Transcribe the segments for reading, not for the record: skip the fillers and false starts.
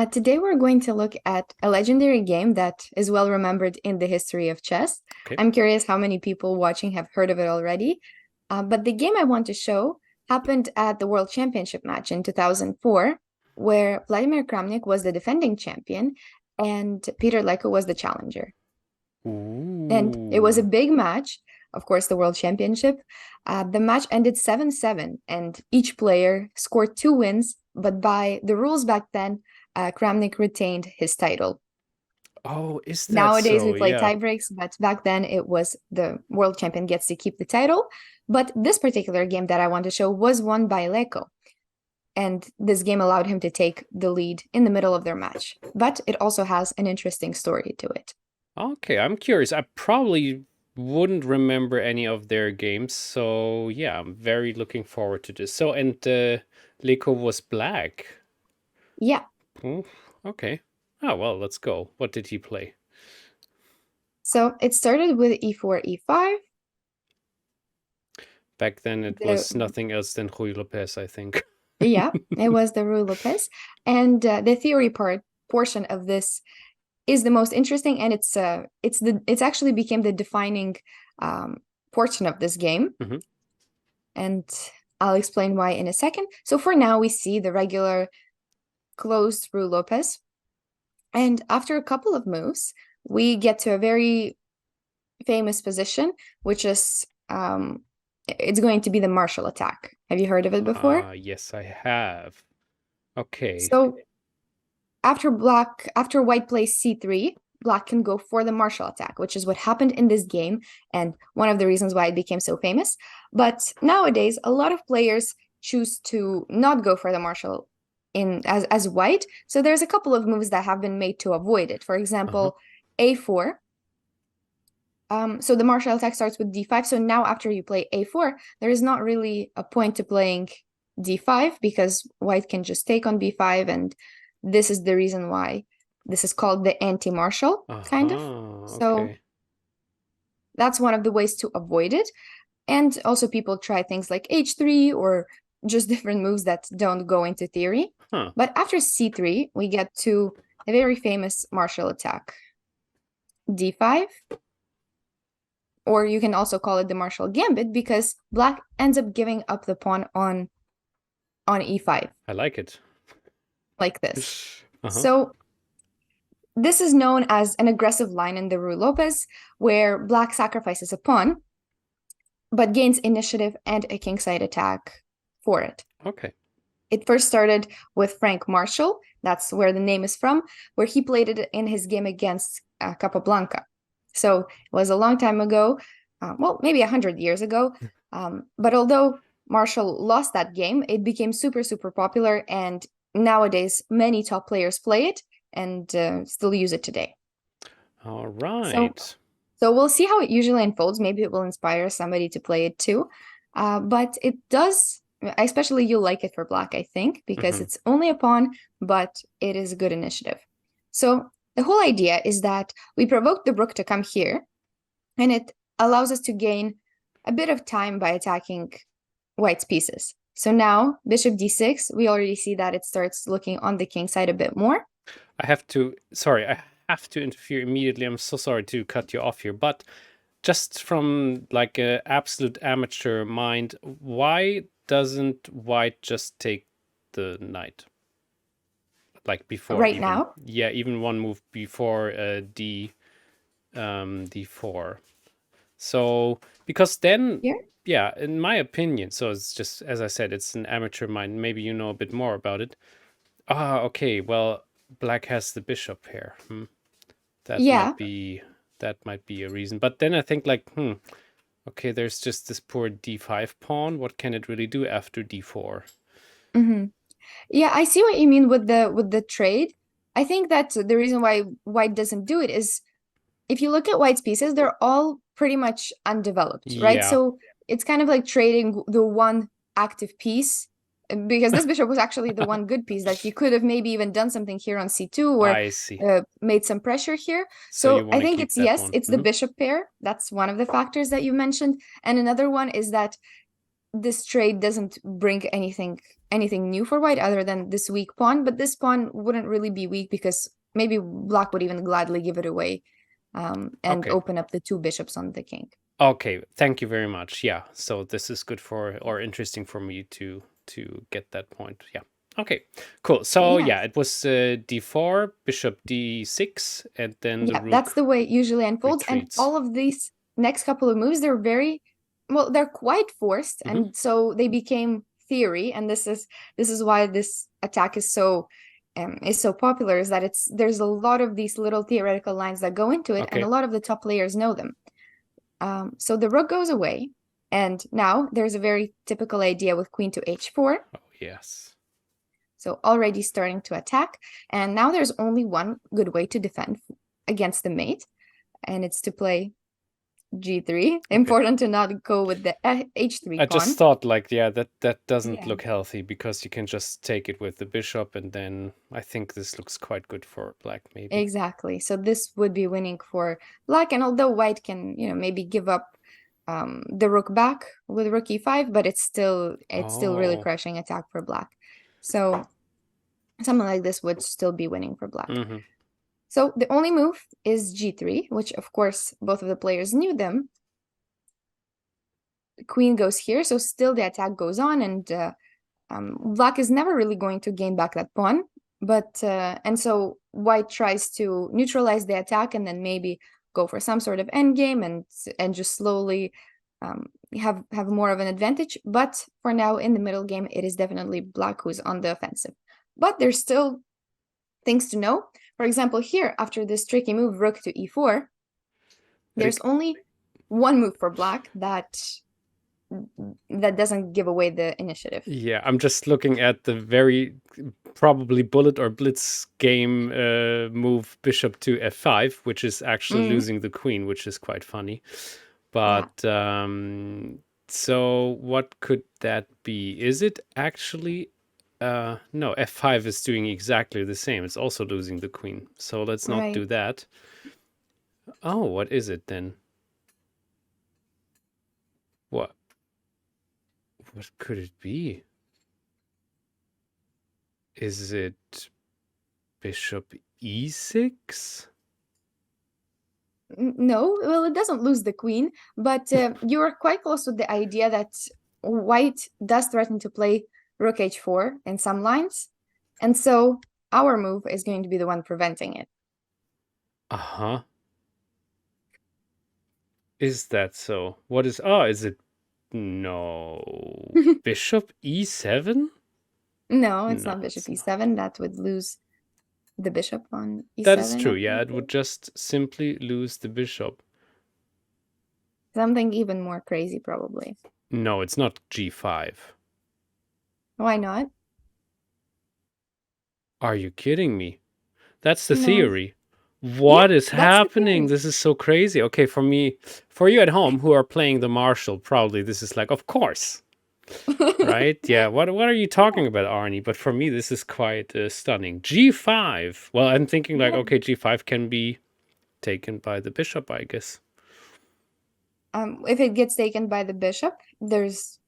Today we're going to look at a legendary game that is well remembered in the history of chess. Okay. I'm curious how many people watching have heard of it already. But the game I want to show happened at the World Championship match in 2004, where Vladimir Kramnik was the defending champion and Peter Leko was the challenger. And it was a Ooh. big match, of course, the World Championship. The match ended 7-7, and each player scored 2 wins, but by the rules back then, Kramnik retained his title. Oh, is that Nowadays, we so? play Yeah. tie breaks, but back then it was the world champion gets to keep the title. But this particular game that I want to show was won by Leko. And this game allowed him to take the lead in the middle of their match. But it also has an interesting story to it. Okay, I'm curious. I probably wouldn't remember any of their games, so yeah, I'm very looking forward to this. So, and Leko was black. Yeah. Oh, okay. Oh, well, let's go. What did he play? So it started with e4, e5. Back then, it The was nothing else than Rui Lopez, I think. Yeah, it was the Rui Lopez. And the theory portion of this is the most interesting, and it's actually became the defining um, portion of this game. hmm And I'll explain why in a second. So for now, we see the regular closed Rui Lopez. And after a couple of moves, we get to a very famous position, which is it's going to be the Marshall attack. Have you heard of it before? Yes, I have. Okay. So after white plays c3, black can go for the Marshall attack, which is what happened in this game and one of the reasons why it became so famous. But nowadays, a lot of players choose to not go for the Marshall in as white. So there's a couple of moves that have been made to avoid it. For Uh-huh. example, a4. So the Marshall attack starts with d5. So now after you play a4, there is not really a point to playing d5 because white can just take on b5, and this is the reason why this is called the anti-Marshall, kind of. Uh-huh. So Okay. that's one of the ways to avoid it. And also people try things like h3 or just different moves that don't go into theory. Huh. But after c3, we get to a very famous Marshall attack. d5, or you can also call it the Marshall Gambit because black ends up giving up the pawn on e5 I like it. like this. Uh-huh. So this is known as an aggressive line in the Rui Lopez, where black sacrifices a pawn but gains initiative and a kingside attack for it. Okay. It first started with Frank Marshall, that's where the name is from, where he played it in his game against Capablanca. So it was a long time ago, well, maybe 100 years ago. But although Marshall lost that game, it became super, super popular. And nowadays, many top players play it and still use it today. All So, right. so we'll see how it usually unfolds. Maybe it will inspire somebody to play it too. But it does, especially you'll like it for black, I think, because hmm it's only a pawn, but it is a good initiative. So the whole idea is that we provoke the rook to come here, and it allows us to gain a bit of time by attacking white's pieces. So now bishop d6, we already see that it starts looking on the king side a bit more. I have to interfere immediately. I'm so sorry to cut you off here, but just from like a absolute amateur mind, why doesn't white just take the knight? Like before Right even, now, yeah, even one move before d4. So because then, here. yeah, in my opinion, so it's just as I said, it's an amateur mind. Maybe you know a bit more about it. Ah, okay. Well, black has the bishop here. That Yeah. might be that might be a reason. But then I think like, okay, there's just this poor d5 pawn. What can it really do after d4? Mm-hmm. Yeah, I see what you mean with the trade. I think that the reason why white doesn't do it is if you look at white's pieces, they're all pretty much undeveloped, right? Yeah, So it's kind of like trading the one active piece because this bishop was actually the one good piece that you could have maybe even done something here on c2 or I see. made some pressure here. So you So I want to think keep it's, that yes, one. it's the bishop pair. That's one of the factors that you mentioned. And another one is that this trade doesn't bring anything new for white other than this weak pawn, but this pawn wouldn't really be weak because maybe black would even gladly give it away and Okay. open up the 2 bishops on the king. Okay, thank you very much. Yeah, so this is good for, or interesting for me to get that point. Yeah. Okay, cool. So Yeah. yeah, it was d4, bishop d6, and then the Yeah, rook that's the way it usually unfolds. retreats. And all of these next couple of moves, they're very, well, they're quite forced, and so they became theory. And this is why this attack is so popular, is that there's a lot of these little theoretical lines that go into it, and a Okay. lot of the top players know them. So the rook goes away, and now there's a very typical idea with queen to h4. Oh, yes. So already starting to attack, and now there's only one good way to defend against the mate, and it's to play g3. Important to not go with the h3 I pawn. just thought, like, yeah, that doesn't Yeah. look healthy because you can just take it with the bishop, and then I think this looks quite good for black, maybe. Exactly. So this would be winning for black, and although white can, maybe give up the rook back with rook e5, but it's still really Oh. crushing attack for black. So something like this would still be winning for black. So the only move is g3, which of course both of the players knew them. The queen goes here, so still the attack goes on, and black is never really going to gain back that pawn. But and so white tries to neutralize the attack and then maybe go for some sort of endgame and just slowly have more of an advantage. But for now, in the middle game, it is definitely black who's on the offensive. But there's still things to know. For example, here, after this tricky move, rook to e4, there's only one move for black that doesn't give away the initiative. Yeah, I'm just looking at the very probably bullet or blitz game move bishop to f5, which is actually losing the queen, which is quite funny. But so what could that be? Is it actually no, f5 is doing exactly the same. It's also losing the queen. So let's not do that. Oh, what is it then? What could it be? Is it bishop e6? No, well, it doesn't lose the queen, but you're quite close with the idea that white does threaten to play rook h4 in some lines, and so our move is going to be the one preventing it. Uh-huh. Is that so? What is... Oh, is it... No. Bishop e7? No, it's not bishop e7. That would lose the bishop on e7. That is true, yeah. It would just simply lose the bishop. Something even more crazy, probably. No, it's not g5. Why not? Are you kidding me? That's the No. theory. What is happening? This is so crazy. Okay, for me, for you at home who are playing the Marshall, probably this is like, of course. Right? Yeah. What are you talking about, Arnie? But for me, this is quite stunning. G5. Well, I'm thinking like, okay, G5 can be taken by the bishop, I guess. If it gets taken by the bishop, there's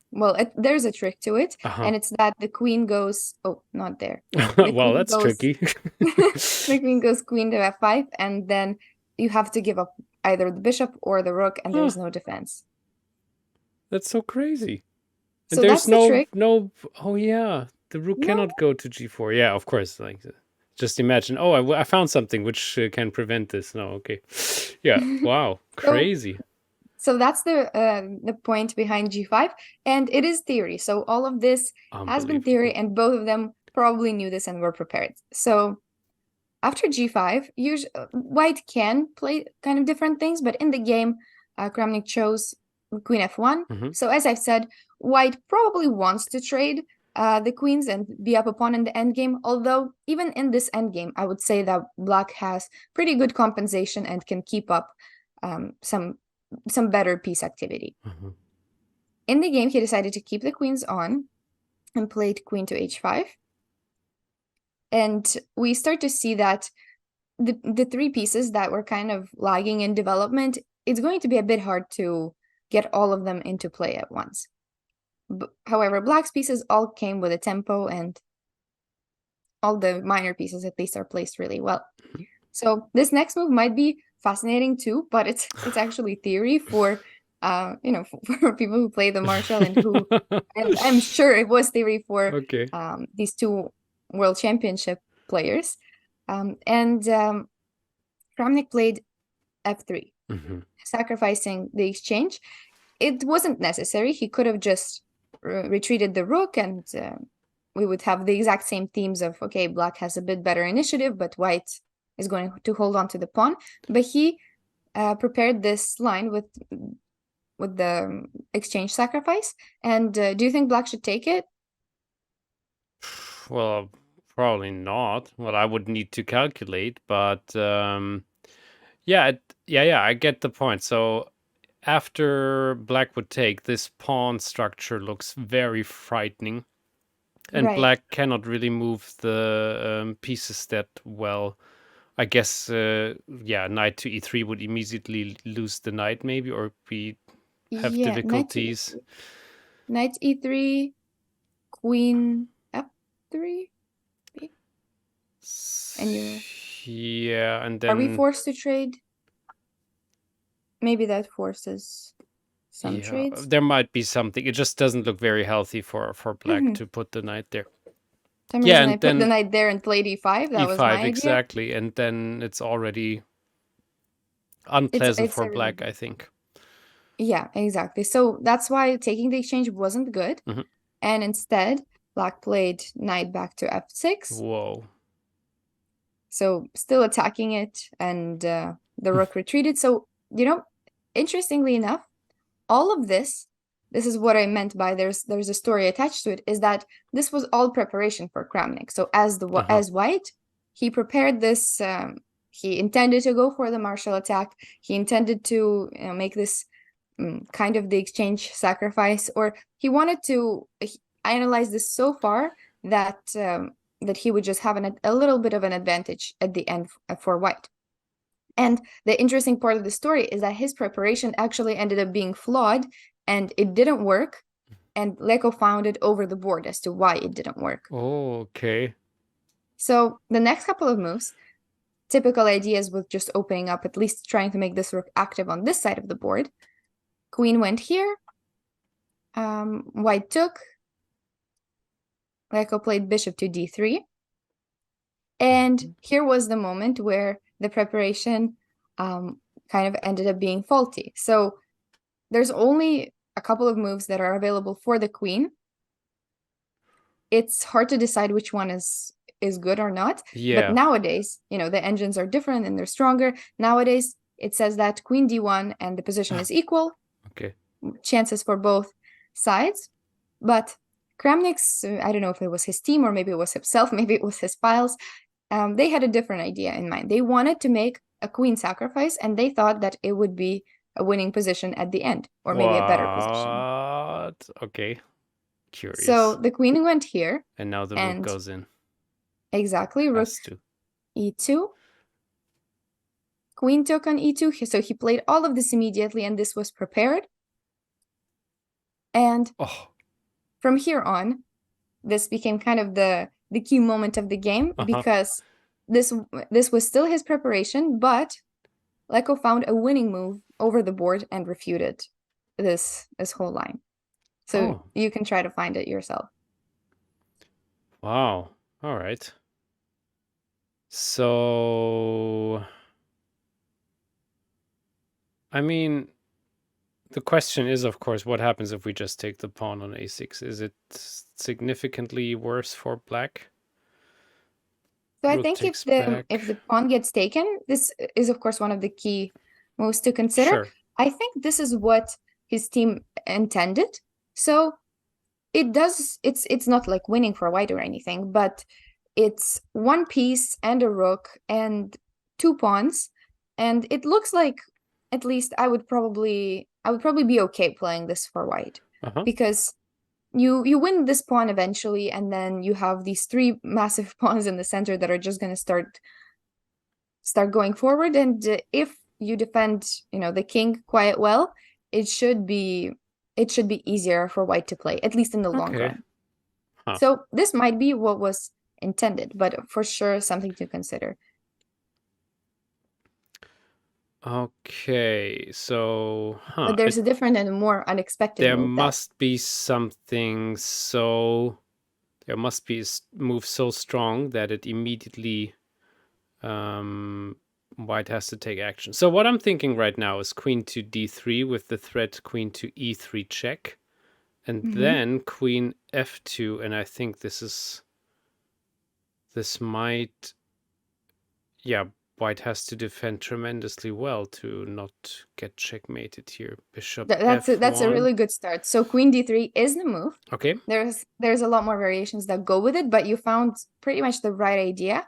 a trick to it, and it's that the queen goes, oh, not there. Well, that's tricky. The queen goes queen to f5, and then you have to give up either the bishop or the rook, and there's no defense. That's so crazy. And So there's that's the trick. Oh yeah, the rook cannot go to g4. Yeah, of course. Like, just imagine. Oh, I found something which can prevent this. No, okay. Yeah. Wow. Crazy. So that's the point behind g5, and it is theory. So all of this has been theory, and both of them probably knew this and were prepared. So after g5, white can play kind of different things, but in the game, Kramnik chose queen f1. So as I've said, white probably wants to trade the queens and be up a pawn in the endgame, although even in this endgame, I would say that black has pretty good compensation and can keep up some better piece activity. In the game, he decided to keep the queens on and played queen to h5. And we start to see that the 3 pieces that were kind of lagging in development, it's going to be a bit hard to get all of them into play at once. However, black's pieces all came with a tempo, and all the minor pieces at least are placed really well. So this next move might be fascinating too, but it's actually theory for for people who play the Marshall, and who and I'm sure it was theory for Okay. these two world championship players. Kramnik played f3, sacrificing the exchange. It wasn't necessary. He could have just retreated the rook, and we would have the exact same themes of, okay, black has a bit better initiative, but white is going to hold on to the pawn. But he prepared this line with the exchange sacrifice. And do you think black should take it? Well, probably not. Well, I would need to calculate, but yeah, I get the point. So after black would take, this pawn structure looks very frightening, and Right. black cannot really move the pieces that well. I guess, knight to e3 would immediately lose the knight, maybe, or have Yeah, difficulties. knight e3, queen f3. And yeah, and are we then forced to trade? Maybe that forces some trades. there might be something. It just doesn't look very healthy for black to put the knight there. Some Yeah, reason and I put the then knight there and played e5. That was my e5 idea. exactly, and then it's already unpleasant It's for black, I think. Yeah, exactly. So that's why taking the exchange wasn't good. And instead, black played knight back to f6. Whoa. So still attacking it, and the rook retreated. So, interestingly enough, all of this is what I meant by there's a story attached to it, is that this was all preparation for Kramnik. So as white, he prepared this. He intended to go for the Marshall attack. He intended to make this kind of the exchange sacrifice, or he wanted to analyze this so far that that he would just have a little bit of an advantage at the end for white. And the interesting part of the story is that his preparation actually ended up being flawed, and it didn't work. And Leko found it over the board as to why it didn't work. Oh, okay. So the next couple of moves, typical ideas with just opening up, at least trying to make this rook active on this side of the board. Queen went here. White took. Leko played bishop to d3. And here was the moment where the preparation kind of ended up being faulty. So there's only a couple of moves that are available for the queen. It's hard to decide which one is good or not. Yeah. But nowadays, the engines are different and they're stronger. Nowadays, it says that queen d1 and the position is equal. Okay. Chances for both sides. But Kramnik's, I don't know if it was his team or maybe it was himself, maybe it was his files, they had a different idea in mind. They wanted to make a queen sacrifice, and they thought that it would be a winning position at the end, or maybe a better position. Okay. Curious. So the queen went here. And now the rook goes in. Exactly. Rook e2. Queen took on e2. So he played all of this immediately, and this was prepared. And from here on, this became kind of the key moment of the game, because this was still his preparation, but Leko found a winning move over the board and refuted this whole line. So you can try to find it yourself. Wow. All right. So, I mean, the question is, of course, what happens if we just take the pawn on a6? Is it significantly worse for black? So I think if the pawn gets taken, this is, of course, one of the key moves to consider. Sure. I think this is what his team intended. So it's not like winning for white or anything, but it's one piece and a rook and two pawns, and it looks like, at least I would probably be okay playing this for white, because you win this pawn eventually, and then you have these three massive pawns in the center that are just going to start going forward. And if you defend, the king quite well, it should be it should be easier for white to play, at least in the long Okay. run. Huh. So this might be what was intended, but for sure something to consider. Okay, so But there's a different and more unexpected there move. must be something so there must be a move so strong that it immediately white has to take action. So what I'm thinking right now is queen to d3 with the threat queen to e3 check, and then queen f2, and I think this might, yeah, white has to defend tremendously well to not get checkmated here. Bishop That's a f1. really good start. So queen d3 is the move. Okay. There's a lot more variations that go with it, but you found pretty much the right idea.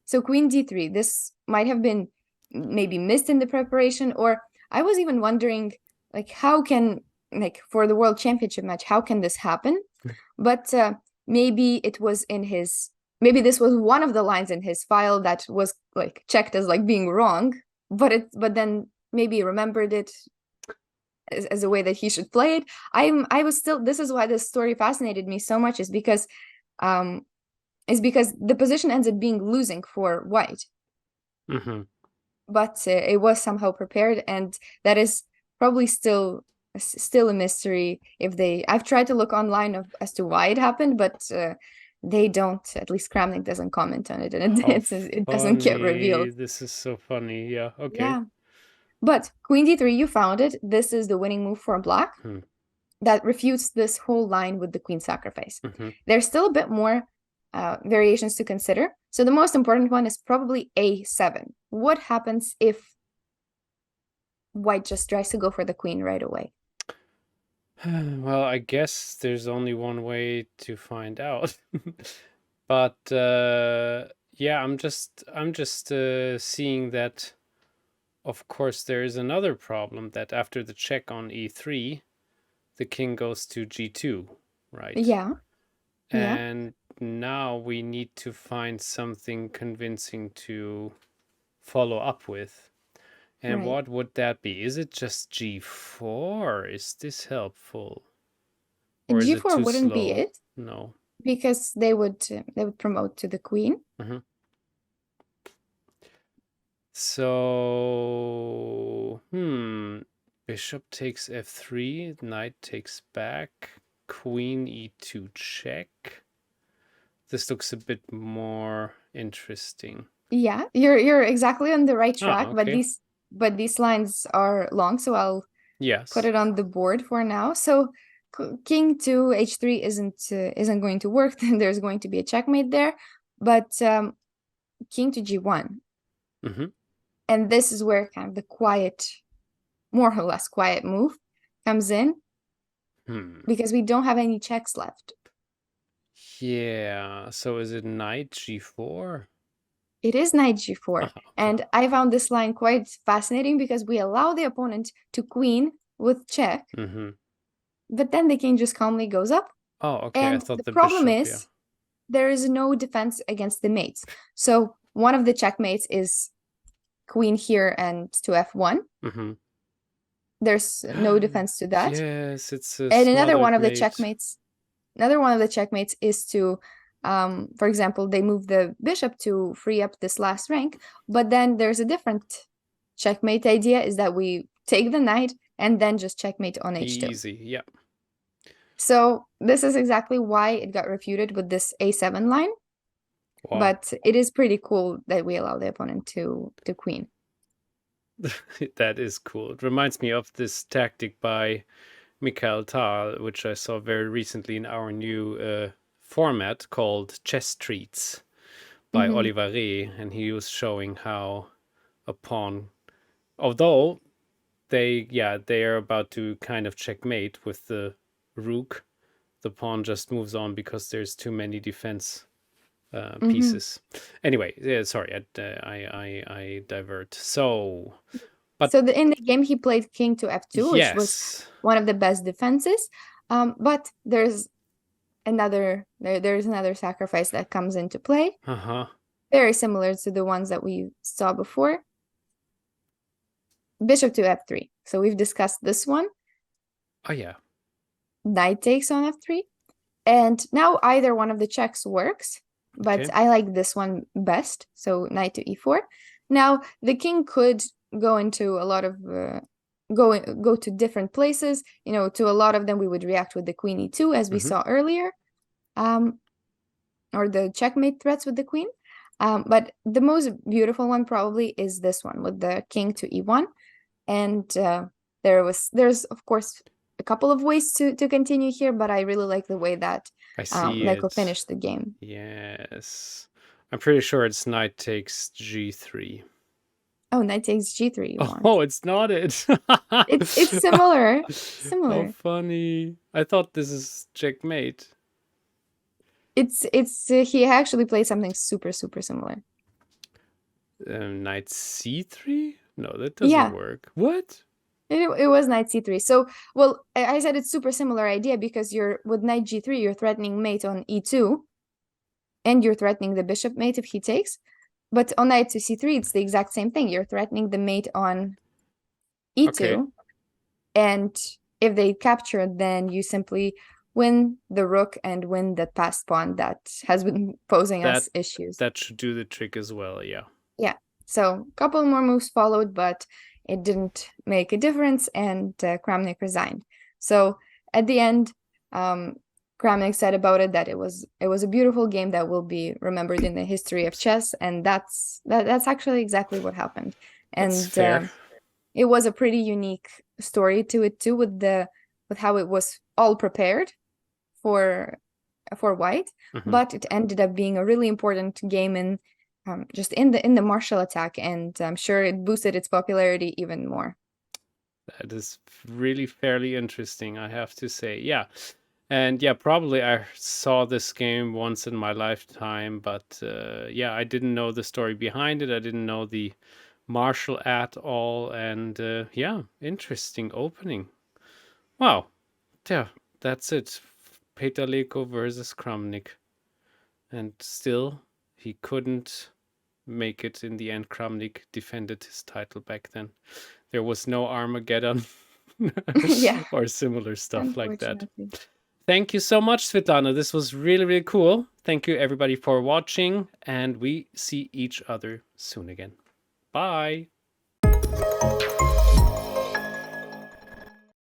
So queen d3, this might have been maybe missed in the preparation, or I was even wondering, like, how can, like, for the world championship match, how can this happen? But maybe it was in his, maybe this was one of the lines in his file that was like checked as like being wrong, but then maybe remembered it as a way that he should play it. I was still, this is why this story fascinated me so much, is because the position ends up being losing for white. But it was somehow prepared, and that is probably still a mystery. I've tried to look online as to why it happened, but they don't, at least Kramnik doesn't comment on it, and it doesn't get revealed. This is so funny. Yeah, okay. Yeah. But queen d3, you found it. This is the winning move for black. That refutes this whole line with the queen sacrifice. There's still a bit more variations to consider. So the most important one is probably a7. What happens if white just tries to go for the queen right away? Well, I guess there's only one way to find out. But yeah, I'm just seeing that, of course, there is another problem, that after the check on e3, the king goes to g2, right? Yeah. And now we need to find something convincing to follow up with. And what would that be? Is it just g4? Is this helpful? Or is it g4 too wouldn't slow? be it. No. Because they would promote to the queen. So, bishop takes f3, knight takes back, queen e2 check. This looks a bit more interesting. Yeah, you're exactly on the right track, okay. but these lines are long, so I'll put it on the board for now. So king to h3 isn't going to work. Then there's going to be a checkmate there, but king to g1. And this is where kind of the quiet, more or less quiet move comes in, because we don't have any checks left. Yeah, so is it knight g4? It is knight g4. And I found this line quite fascinating because we allow the opponent to queen with check, but then the king just calmly goes up. Oh, okay. And I thought the the problem bishop, is there is no defense against the mates. So one of the checkmates is queen here and to f1. There's no defense to that. Yes, it's a and another one mate. of the checkmates is to for example, they move the bishop to free up this last rank, but then there's a different checkmate idea, is that we take the knight and then just checkmate on h2. Easy, yeah. So this is exactly why it got refuted with this a7 line. Wow. But it is pretty cool that we allow the opponent to queen. That is cool. It reminds me of this tactic by Mikhail Tal, which I saw very recently in our new format called Chess Treats by Oliver Reh, and he was showing how a pawn, although they are about to kind of checkmate with the rook, the pawn just moves on because there's too many defense pieces. Anyway, sorry, I divert. So, in the game he played king to f2, which was one of the best defenses. But there's another sacrifice that comes into play. Very similar to the ones that we saw before. Bishop to f3. So we've discussed this one. Oh, yeah. Knight takes on f3. And now either one of the checks works, but Okay. I like this one best. So knight to e4. Now the king could go into a lot of go to different places. You know, to a lot of them we would react with the queen e2 as we Mhm. saw earlier, or the checkmate threats with the queen. But the most beautiful one probably is this one with the king to e1. And there's of course a couple of ways to continue here, but I really like the way that I see Leko it. finished the game. Yes. I'm pretty sure it's knight takes g3. Oh, knight takes g3 you want. Oh, it's not it. It's similar. How Similar. funny. I thought this is checkmate. It's he actually played something super similar. Knight c3? No, that doesn't Yeah, work. What? it was knight c3. So, well, I said it's super similar idea because you're with knight g3, you're threatening mate on e2, and you're threatening the bishop mate if he takes. But on knight to c3, it's the exact same thing. You're threatening the mate on e2, Okay. and if they capture, then you simply win the rook and win the passed pawn that has been posing us issues. That should do the trick as well, yeah. Yeah. So a couple more moves followed, but it didn't make a difference, and Kramnik resigned. So at the end, Kramnik said about it that it was a beautiful game that will be remembered in the history of chess, and that's actually exactly what happened. That's And fair. it was a pretty unique story to it too, with how it was all prepared for white, Mhm. but it ended up being a really important game in just in the martial attack, and I'm sure it boosted its popularity even more. That is really fairly interesting, I have to say. Yeah. And yeah, probably I saw this game once in my lifetime, but yeah, I didn't know the story behind it. I didn't know the martial at all. And yeah, interesting opening. Wow. Yeah, that's it. Peter Leko versus Kramnik. And still, he couldn't make it in the end. Kramnik defended his title back then. There was no Armageddon Yeah, or similar stuff like that. unfortunately. Thank you so much, Svitlana. This was really, really cool. Thank you, everybody, for watching, and we see each other soon again. Bye.